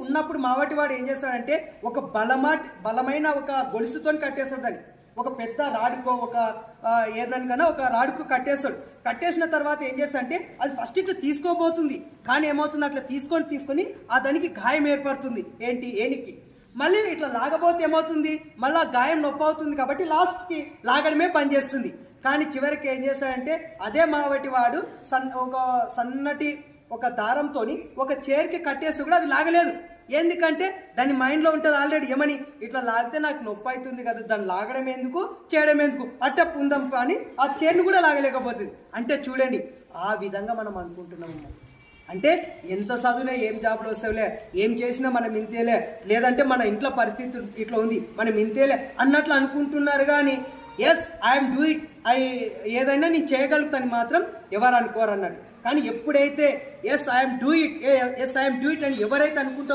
ఉన్నప్పుడు మావటి వాడు ఏం చేస్తాడంటే ఒక బలమైన ఒక గొలుసుతో కట్టేస్తాడు దాన్ని. ఒక పెద్ద రాడుకో ఒక ఏదానికన్నా ఒక రాడుకు కట్టేస్తాడు. కట్టేసిన తర్వాత ఏం చేస్తాడంటే అది ఫస్ట్ ఇట్లా తీసుకోబోతుంది, కానీ ఏమవుతుంది అట్లా తీసుకొని ఆ దానికి గాయం ఏర్పడుతుంది. ఏంటి ఏనికి మళ్ళీ ఇట్లా లాగబోతే ఏమవుతుంది, మళ్ళీ గాయం నొప్పి అవుతుంది. కాబట్టి లాస్ట్కి లాగడమే పని చేస్తుంది. కానీ చివరికి ఏం చేస్తాడంటే అదే మావటి వాడు ఒక సన్నటి ఒక దారంతో ఒక చైర్కి కట్టేసి కూడా అది లాగలేదు. ఎందుకంటే దాని మైండ్లో ఉంటుంది ఆల్రెడీ ఏమని, ఇట్లా లాగితే నాకు నొప్పి అవుతుంది కదా, దాన్ని లాగడం ఎందుకు చేయడం ఎందుకు అట్ట పుందాం, కానీ ఆ చైర్ని కూడా లాగలేకపోతుంది. అంటే చూడండి, ఆ విధంగా మనం అనుకుంటున్నాము. అంటే ఎంత చదువులే ఏం జాబ్లో వస్తావులే, ఏం చేసినా మనం ఇంతేలే, లేదంటే మన ఇంట్లో పరిస్థితి ఇట్లా ఉంది మనం ఇంతేలే అన్నట్లు అనుకుంటున్నారు. కానీ ఎస్ ఐఎమ్ డూ ఇట్, ఏదైనా నేను చేయగలుగుతాను మాత్రం ఎవరు అనుకోరు అన్నాడు. కానీ ఎప్పుడైతే ఎస్ ఐఎమ్ డూ ఇట్ అని ఎవరైతే అనుకుంటారో